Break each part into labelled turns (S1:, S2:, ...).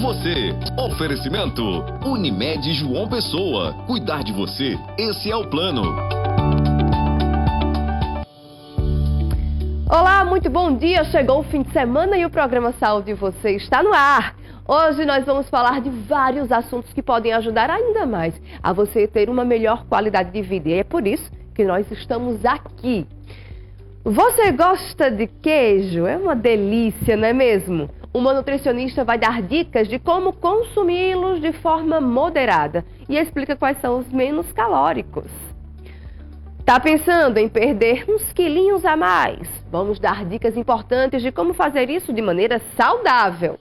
S1: você. Oferecimento Unimed João Pessoa. Cuidar de você, esse é o plano.
S2: Olá, muito bom dia. Chegou o fim de semana e o programa Saúde Você está no ar. Hoje nós vamos falar de vários assuntos que podem ajudar ainda mais a você ter uma melhor qualidade de vida. E é por isso que nós estamos aqui. Você gosta de queijo? É uma delícia, não é mesmo? Uma nutricionista vai dar dicas de como consumi-los de forma moderada e explica quais são os menos calóricos. Tá pensando em perder uns quilinhos a mais? Vamos dar dicas importantes de como fazer isso de maneira saudável.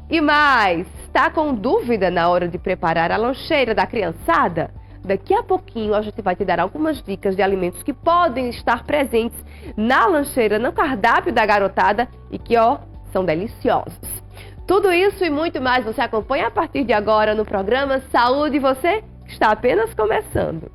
S2: E mais, está com dúvida na hora de preparar a lancheira da criançada? Daqui a pouquinho a gente vai te dar algumas dicas de alimentos que podem estar presentes na lancheira, no cardápio da garotada e que, são deliciosos. Tudo isso e muito mais você acompanha a partir de agora no programa Saúde Você, que está apenas começando.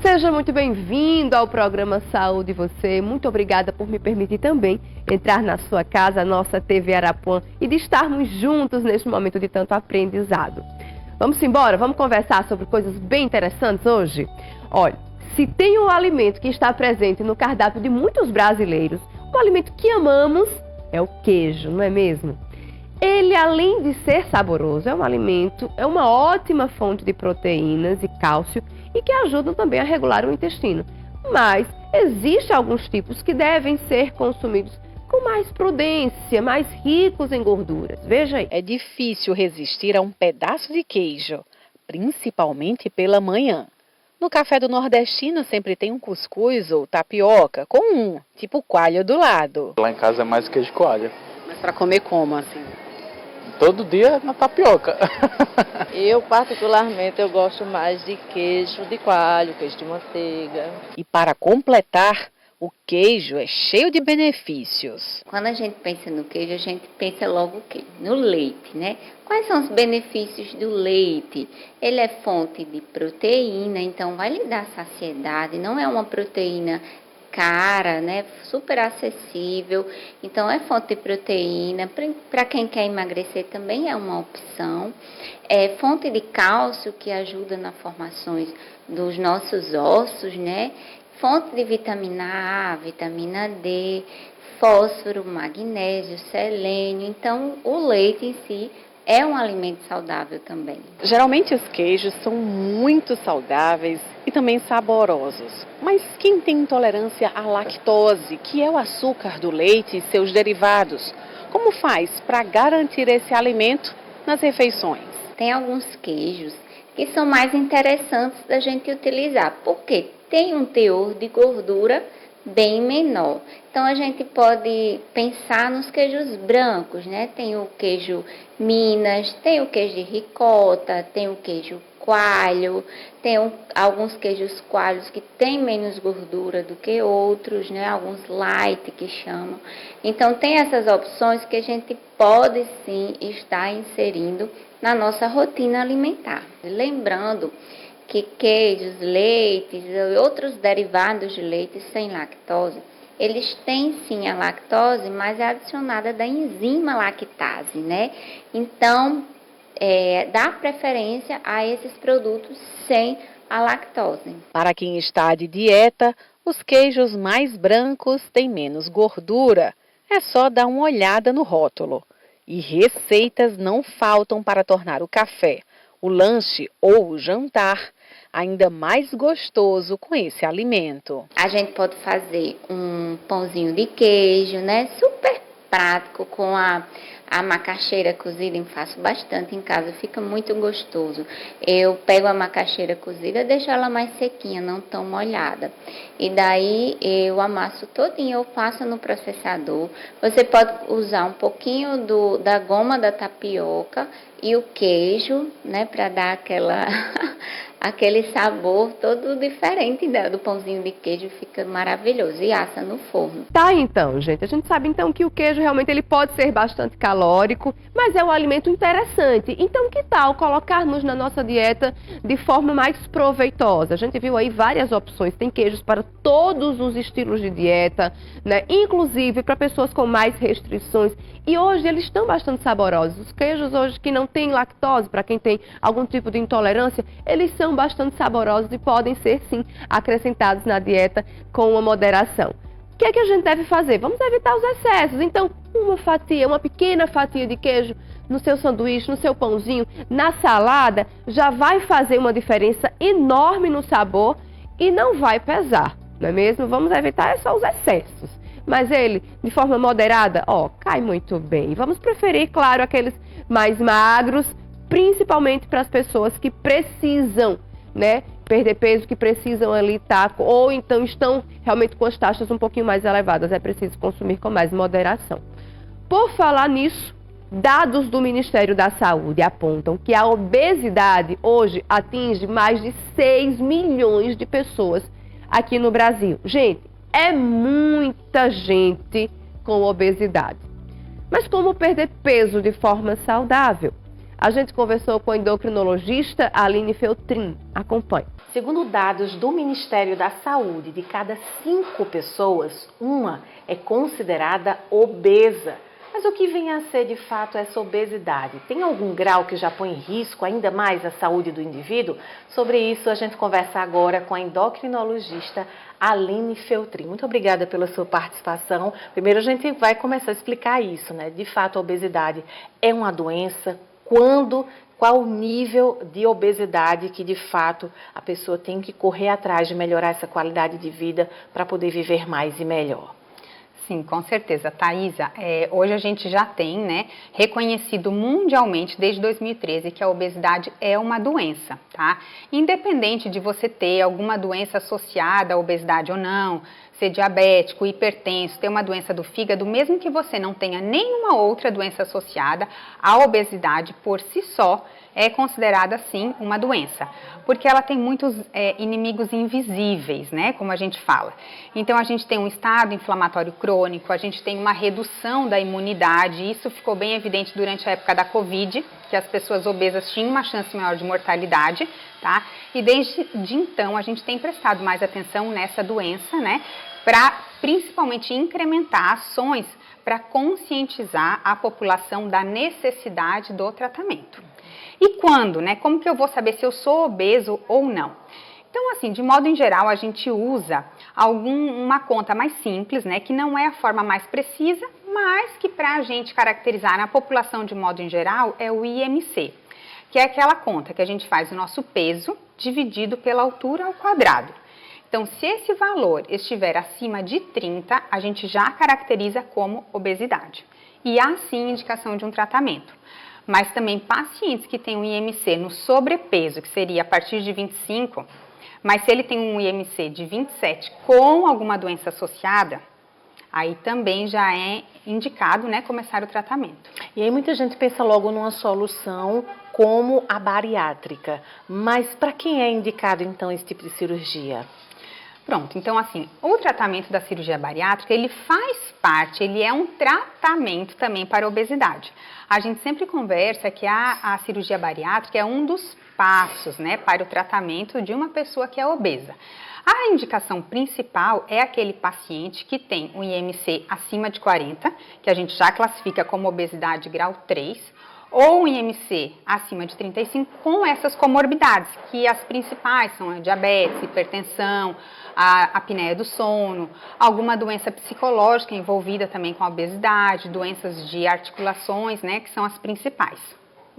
S2: Seja muito bem-vindo ao programa Saúde Você. Muito obrigada por me permitir também entrar na sua casa, a nossa TV Arapuã, e de estarmos juntos neste momento de tanto aprendizado. Vamos embora? Vamos conversar sobre coisas bem interessantes hoje? Olha, se tem um alimento que está presente no cardápio de muitos brasileiros, um alimento que amamos, é o queijo, não é mesmo? Ele, além de ser saboroso, é um alimento, é uma ótima fonte de proteínas e cálcio e que ajudam também a regular o intestino. Mas existem alguns tipos que devem ser consumidos com mais prudência, mais ricos em gorduras. Veja aí.
S3: É difícil resistir a um pedaço de queijo, principalmente pela manhã. No café do nordestino sempre tem um cuscuz ou tapioca com tipo coalho do lado.
S4: Lá em casa é mais queijo coalho.
S3: Mas para comer como assim?
S4: Todo dia na tapioca.
S5: Eu, particularmente, eu gosto mais de queijo de coalho, queijo de manteiga.
S3: E para completar, o queijo é cheio de benefícios.
S6: Quando a gente pensa no queijo, a gente pensa logo o quê? No leite, né? Quais são os benefícios do leite? Ele é fonte de proteína, então vai lhe dar saciedade, não é uma proteína cara, né? Super acessível, então é fonte de proteína, para quem quer emagrecer também é uma opção, é fonte de cálcio que ajuda nas formações dos nossos ossos, né? Fonte de vitamina A, vitamina D, fósforo, magnésio, selênio, então o leite em si é um alimento saudável também.
S3: Geralmente os queijos são muito saudáveis e também saborosos. Mas quem tem intolerância à lactose, que é o açúcar do leite e seus derivados, como faz para garantir esse alimento nas refeições?
S6: Tem alguns queijos que são mais interessantes da gente utilizar, porque tem um teor de gordura bem menor. Então a gente pode pensar nos queijos brancos, né? Tem o queijo Minas, tem o queijo de ricota, tem o queijo coalho, tem alguns queijos coalhos que têm menos gordura do que outros, né? Alguns light que chamam. Então tem essas opções que a gente pode sim estar inserindo na nossa rotina alimentar. Lembrando que queijos, leites e outros derivados de leite sem lactose, eles têm sim a lactose, mas é adicionada da enzima lactase, né? Então, dá preferência a esses produtos sem a lactose.
S3: Para quem está de dieta, os queijos mais brancos têm menos gordura. É só dar uma olhada no rótulo. E receitas não faltam para tornar o café, o lanche ou o jantar ainda mais gostoso com esse alimento.
S6: A gente pode fazer um pãozinho de queijo, né? Super prático com a macaxeira cozida, eu faço bastante em casa, fica muito gostoso. Eu pego a macaxeira cozida, deixo ela mais sequinha, não tão molhada. E daí eu amasso todinho, eu passo no processador. Você pode usar um pouquinho da goma da tapioca e o queijo, né, para dar aquele sabor todo diferente do pãozinho de queijo, fica maravilhoso e assa no forno.
S2: Tá, então, gente. A gente sabe então que o queijo realmente ele pode ser bastante calórico, mas é um alimento interessante. Então, que tal colocarmos na nossa dieta de forma mais proveitosa? A gente viu aí várias opções. Tem queijos para todos os estilos de dieta, né? Inclusive para pessoas com mais restrições. E hoje eles estão bastante saborosos. Os queijos hoje que não tem lactose, para quem tem algum tipo de intolerância, eles são bastante saborosos e podem ser, sim, acrescentados na dieta com uma moderação. O que é que a gente deve fazer? Vamos evitar os excessos. Então, uma pequena fatia de queijo no seu sanduíche, no seu pãozinho, na salada, já vai fazer uma diferença enorme no sabor e não vai pesar, não é mesmo? Vamos evitar só os excessos. Mas ele, de forma moderada, cai muito bem. Vamos preferir, claro, aqueles mais magros, principalmente para as pessoas que precisam, né, perder peso, que precisam ali ou então estão realmente com as taxas um pouquinho mais elevadas. É preciso consumir com mais moderação. Por falar nisso, dados do Ministério da Saúde apontam que a obesidade hoje atinge mais de 6 milhões de pessoas aqui no Brasil. Gente, é muita gente com obesidade. Mas como perder peso de forma saudável? A gente conversou com a endocrinologista Aline Feltrin. Acompanhe.
S7: Segundo dados do Ministério da Saúde, de cada 5 pessoas, uma é considerada obesa. Mas o que vem a ser de fato essa obesidade? Tem algum grau que já põe em risco ainda mais a saúde do indivíduo? Sobre isso a gente conversa agora com a endocrinologista Aline Feltrin. Muito obrigada pela sua participação. Primeiro a gente vai começar a explicar isso, né? De fato a obesidade é uma doença. Qual o nível de obesidade que de fato a pessoa tem que correr atrás de melhorar essa qualidade de vida para poder viver mais e melhor?
S8: Sim, com certeza, Thaisa. Hoje a gente já tem, né, reconhecido mundialmente desde 2013 que a obesidade é uma doença, tá? Independente de você ter alguma doença associada à obesidade ou não, ser diabético, hipertenso, ter uma doença do fígado, mesmo que você não tenha nenhuma outra doença associada, a obesidade por si só é considerada sim uma doença, porque ela tem muitos inimigos invisíveis, né, como a gente fala. Então a gente tem um estado inflamatório crônico, a gente tem uma redução da imunidade, isso ficou bem evidente durante a época da Covid, que as pessoas obesas tinham uma chance maior de mortalidade, tá? E desde então a gente tem prestado mais atenção nessa doença, né, para principalmente incrementar ações para conscientizar a população da necessidade do tratamento. E quando, né? Como que eu vou saber se eu sou obeso ou não? Então, assim, de modo em geral, a gente usa uma conta mais simples, né? Que não é a forma mais precisa, mas que para a gente caracterizar na população de modo em geral é o IMC, que é aquela conta que a gente faz o nosso peso dividido pela altura ao quadrado. Então, se esse valor estiver acima de 30, a gente já caracteriza como obesidade. E há sim indicação de um tratamento. Mas também pacientes que têm um IMC no sobrepeso, que seria a partir de 25, mas se ele tem um IMC de 27 com alguma doença associada, aí também já é indicado, né, começar o tratamento.
S7: E aí muita gente pensa logo numa solução como a bariátrica, mas para quem é indicado então esse tipo de cirurgia?
S8: Pronto, então assim, o tratamento da cirurgia bariátrica, ele faz parte, ele é um tratamento também para a obesidade. A gente sempre conversa que a cirurgia bariátrica é um dos passos, né, para o tratamento de uma pessoa que é obesa. A indicação principal é aquele paciente que tem um IMC acima de 40, que a gente já classifica como obesidade grau 3, ou um IMC acima de 35 com essas comorbidades, que as principais são a diabetes, hipertensão, a apneia do sono, alguma doença psicológica envolvida também com a obesidade, doenças de articulações, né, que são as principais.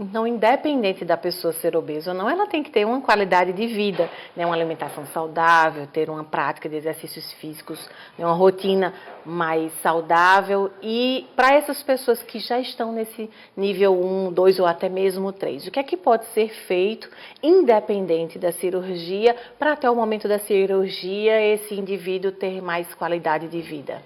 S7: Então, independente da pessoa ser obesa ou não, ela tem que ter uma qualidade de vida, né? Uma alimentação saudável, ter uma prática de exercícios físicos, né? Uma rotina mais saudável. E para essas pessoas que já estão nesse nível 1, 2 ou até mesmo 3, o que é que pode ser feito, independente da cirurgia, para até o momento da cirurgia esse indivíduo ter mais qualidade de vida?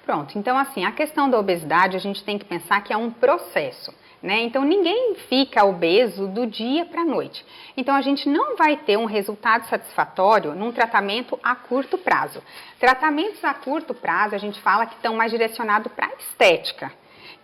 S8: Pronto, então assim, a questão da obesidade a gente tem que pensar que é um processo. Né? Então, ninguém fica obeso do dia para a noite. Então, a gente não vai ter um resultado satisfatório num tratamento a curto prazo. Tratamentos a curto prazo, a gente fala que estão mais direcionados para a estética,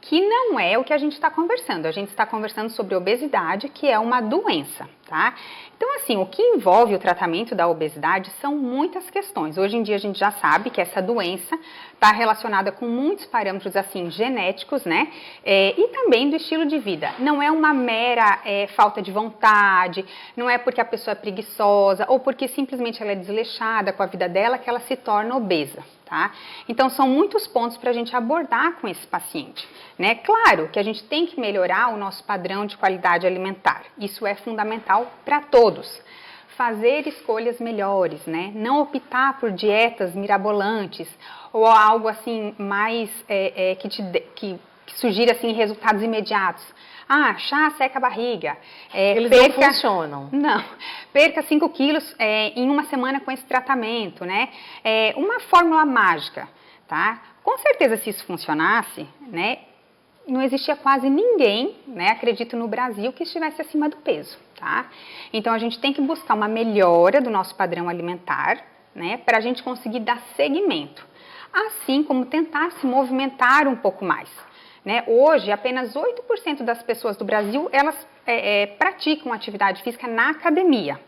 S8: que não é o que a gente está conversando. A gente está conversando sobre obesidade, que é uma doença, tá? Então, assim, o que envolve o tratamento da obesidade são muitas questões. Hoje em dia, a gente já sabe que essa doença está relacionada com muitos parâmetros, assim, genéticos, né? E também do estilo de vida. Não é uma mera falta de vontade, não é porque a pessoa é preguiçosa ou porque simplesmente ela é desleixada com a vida dela que ela se torna obesa. Tá? Então, são muitos pontos para a gente abordar com esse paciente. Né? Claro que a gente tem que melhorar o nosso padrão de qualidade alimentar. Isso é fundamental para todos. Fazer escolhas melhores, né? Não optar por dietas mirabolantes ou algo assim mais que sugira assim, resultados imediatos. Ah, chá seca a barriga.
S7: Eles não funcionam.
S8: Não. Perca 5 quilos em uma semana com esse tratamento, né? Uma fórmula mágica, tá? Com certeza, se isso funcionasse, né? Não existia quase ninguém, né? Acredito no Brasil, que estivesse acima do peso, tá? Então, a gente tem que buscar uma melhora do nosso padrão alimentar, né? Para a gente conseguir dar seguimento. Assim como tentar se movimentar um pouco mais. Né? Hoje, apenas 8% das pessoas do Brasil, elas praticam atividade física na academia.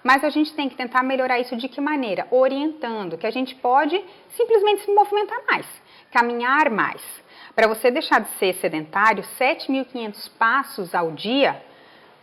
S8: Mas a gente tem que tentar melhorar isso de que maneira? Orientando, que a gente pode simplesmente se movimentar mais, caminhar mais. Para você deixar de ser sedentário, 7.500 passos ao dia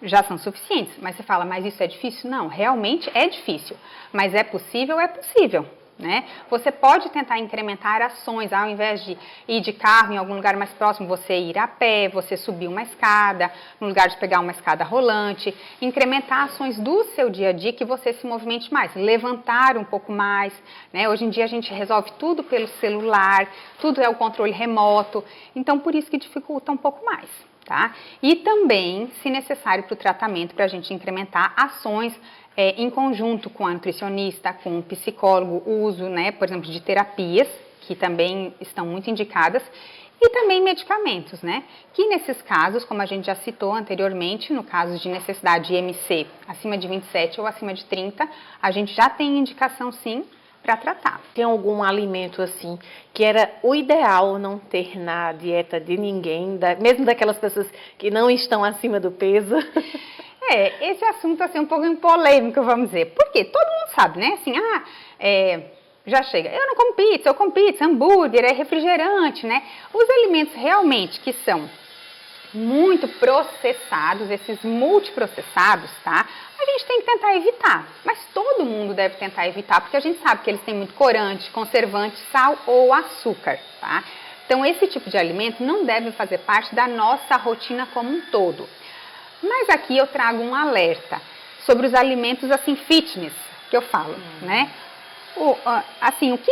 S8: já são suficientes. Mas você fala, mas isso é difícil? Não, realmente é difícil. Mas é possível? É possível. Né? Você pode tentar incrementar ações, ao invés de ir de carro em algum lugar mais próximo, você ir a pé, você subir uma escada, no lugar de pegar uma escada rolante, incrementar ações do seu dia a dia que você se movimente mais, levantar um pouco mais, né? Hoje em dia a gente resolve tudo pelo celular, tudo é o controle remoto, então por isso que dificulta um pouco mais. Tá? E também, se necessário para o tratamento, para a gente incrementar ações em conjunto com a nutricionista, com o psicólogo, o uso, né, por exemplo, de terapias, que também estão muito indicadas, e também medicamentos, né, que nesses casos, como a gente já citou anteriormente, no caso de necessidade de IMC acima de 27 ou acima de 30, a gente já tem indicação sim para tratar.
S7: Tem algum alimento assim que era o ideal não ter na dieta de ninguém, mesmo daquelas pessoas que não estão acima do peso?
S8: Esse assunto assim um pouco polêmico, vamos dizer. Porque todo mundo sabe, né? Assim, já chega, eu não como pizza, eu como pizza, hambúrguer, refrigerante, né? Os alimentos realmente que são muito processados, esses multiprocessados, tá? A gente tem que tentar evitar, mas todo mundo deve tentar evitar, porque a gente sabe que eles têm muito corante, conservante, sal ou açúcar, tá? Então, esse tipo de alimento não deve fazer parte da nossa rotina como um todo. Mas aqui eu trago um alerta sobre os alimentos, assim, fitness, que eu falo, né? O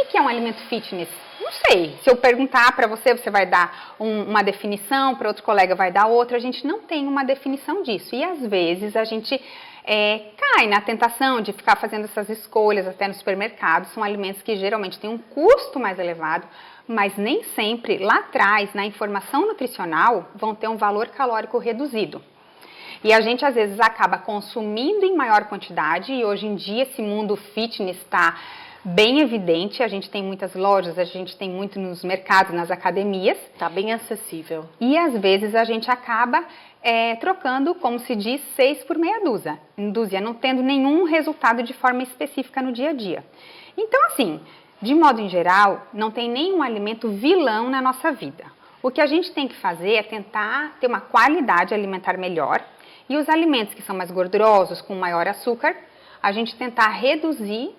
S8: que é um alimento fitness? Não sei. Se eu perguntar para você, você vai dar uma definição, para outro colega vai dar outra. A gente não tem uma definição disso. E às vezes a gente cai na tentação de ficar fazendo essas escolhas até no supermercado. São alimentos que geralmente têm um custo mais elevado, mas nem sempre lá atrás, na informação nutricional, vão ter um valor calórico reduzido. E a gente às vezes acaba consumindo em maior quantidade e hoje em dia esse mundo fitness está bem evidente, a gente tem muitas lojas, a gente tem muito nos mercados, nas academias.
S7: Está bem acessível.
S8: E às vezes a gente acaba trocando, como se diz, 6 por meia dúzia, não tendo nenhum resultado de forma específica no dia a dia. Então assim, de modo em geral, não tem nenhum alimento vilão na nossa vida. O que a gente tem que fazer é tentar ter uma qualidade alimentar melhor e os alimentos que são mais gordurosos, com maior açúcar, a gente tentar reduzir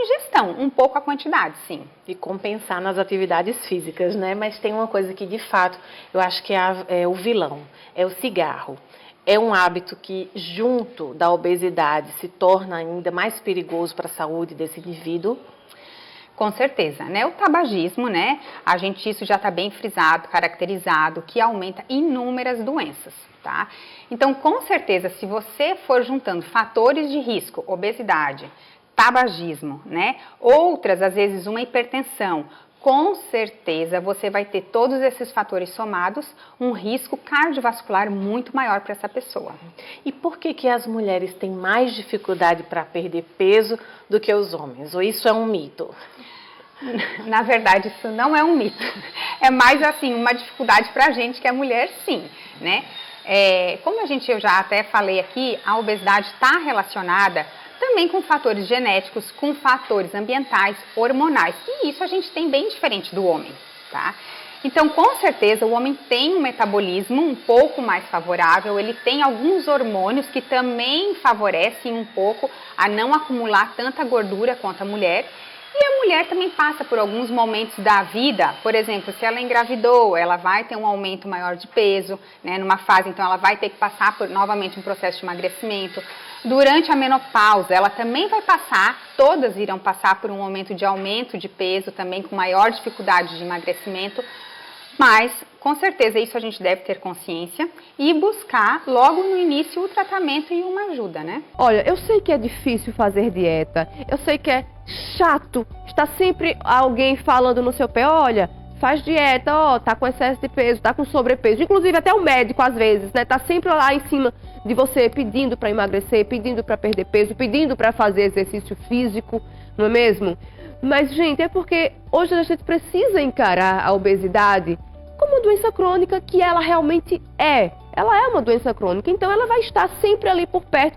S8: ingestão, um pouco a quantidade, sim.
S7: E compensar nas atividades físicas, né? Mas tem uma coisa que, de fato, eu acho que é o vilão, é o cigarro. É um hábito que, junto da obesidade, se torna ainda mais perigoso para a saúde desse indivíduo.
S8: Com certeza, né? O tabagismo, né? Isso já está bem frisado, caracterizado, que aumenta inúmeras doenças, tá? Então, com certeza, se você for juntando fatores de risco, obesidade, tabagismo, né? Outras, às vezes, uma hipertensão, com certeza você vai ter todos esses fatores somados, um risco cardiovascular muito maior para essa pessoa.
S7: E por que as mulheres têm mais dificuldade para perder peso do que os homens? Ou isso é um mito?
S8: Na verdade, isso não é um mito. É mais assim, uma dificuldade para a gente que é mulher, sim, né? Como eu já até falei aqui, a obesidade está relacionada também com fatores genéticos, com fatores ambientais, hormonais. E isso a gente tem bem diferente do homem, tá? Então, com certeza, o homem tem um metabolismo um pouco mais favorável, ele tem alguns hormônios que também favorecem um pouco a não acumular tanta gordura quanto a mulher. E a mulher também passa por alguns momentos da vida, por exemplo, se ela engravidou, ela vai ter um aumento maior de peso, né, numa fase, então ela vai ter que passar por novamente um processo de emagrecimento. Durante a menopausa, ela também vai passar, todas irão passar por um momento de aumento de peso, também com maior dificuldade de emagrecimento, mas com certeza isso a gente deve ter consciência e buscar logo no início o tratamento e uma ajuda, né?
S2: Olha, eu sei que é difícil fazer dieta, eu sei que é chato, está sempre alguém falando no seu pé, olha, faz dieta, ó, tá com excesso de peso, tá com sobrepeso, inclusive até o médico às vezes, né, tá sempre lá em cima de você pedindo para emagrecer, pedindo para perder peso, pedindo para fazer exercício físico, não é mesmo? Mas, gente, é porque hoje a gente precisa encarar a obesidade como uma doença crônica que ela realmente é. Ela é uma doença crônica, então ela vai estar sempre ali por perto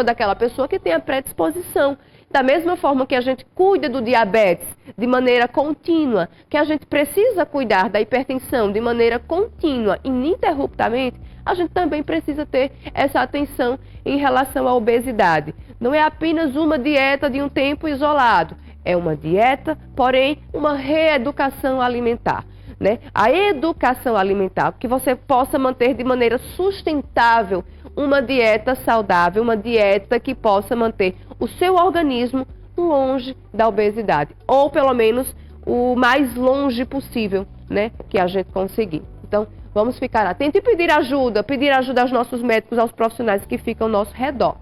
S2: daquela pessoa que tem a predisposição. Da mesma forma que a gente cuida do diabetes de maneira contínua, que a gente precisa cuidar da hipertensão de maneira contínua, ininterruptamente, a gente também precisa ter essa atenção em relação à obesidade. Não é apenas uma dieta de um tempo isolado, é uma dieta, porém uma reeducação alimentar. Né? A educação alimentar, que você possa manter de maneira sustentável uma dieta saudável, uma dieta que possa manter o seu organismo longe da obesidade, ou pelo menos o mais longe possível, né, que a gente conseguir. Então, vamos ficar atentos e pedir ajuda aos nossos médicos, aos profissionais que ficam ao nosso redor.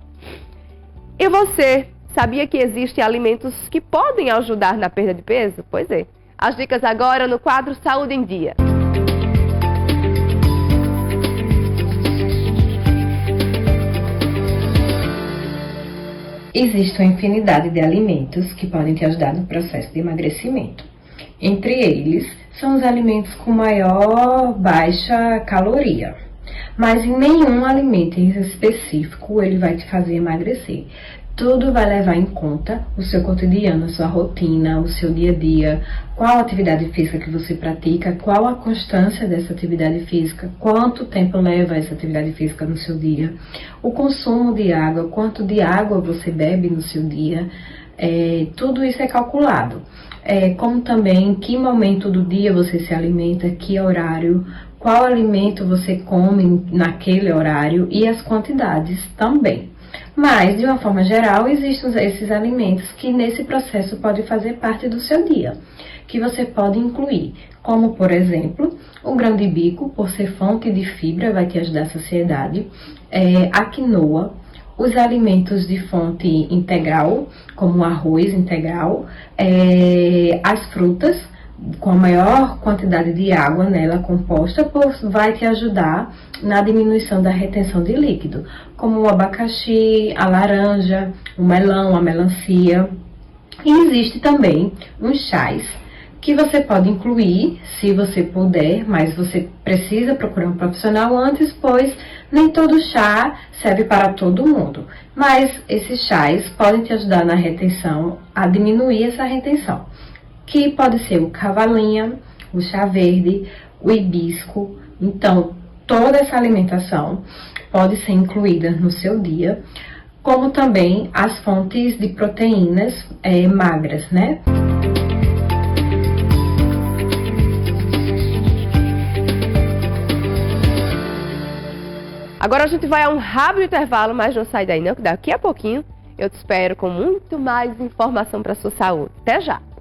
S2: E você, sabia que existem alimentos que podem ajudar na perda de peso? Pois é. As dicas agora no quadro Saúde em Dia.
S9: Existe uma infinidade de alimentos que podem te ajudar no processo de emagrecimento. Entre eles, são os alimentos com maior baixa caloria. Mas em nenhum alimento em específico ele vai te fazer emagrecer. Tudo vai levar em conta o seu cotidiano, a sua rotina, o seu dia a dia, qual atividade física que você pratica, qual a constância dessa atividade física, quanto tempo leva essa atividade física no seu dia, o consumo de água, quanto de água você bebe no seu dia, tudo isso é calculado. Como também em que momento do dia você se alimenta, que horário, qual alimento você come naquele horário e as quantidades também. Mas, de uma forma geral, existem esses alimentos que nesse processo podem fazer parte do seu dia, que você pode incluir, como, por exemplo, o grão de bico, por ser fonte de fibra, vai te ajudar a saciedade, a quinoa, os alimentos de fonte integral, como o arroz integral, as frutas, com a maior quantidade de água nela composta, vai te ajudar na diminuição da retenção de líquido, como o abacaxi, a laranja, o melão, a melancia. E existe também uns chás que você pode incluir, se você puder, mas você precisa procurar um profissional antes, pois nem todo chá serve para todo mundo. Mas esses chás podem te ajudar na retenção, a diminuir essa retenção, que pode ser o cavalinha, o chá verde, o hibisco. Então, toda essa alimentação pode ser incluída no seu dia. como também as fontes de proteínas magras, né?
S2: Agora a gente vai a um rápido intervalo, mas não sai daí não, que daqui a pouquinho eu te espero com muito mais informação para a sua saúde. Até já!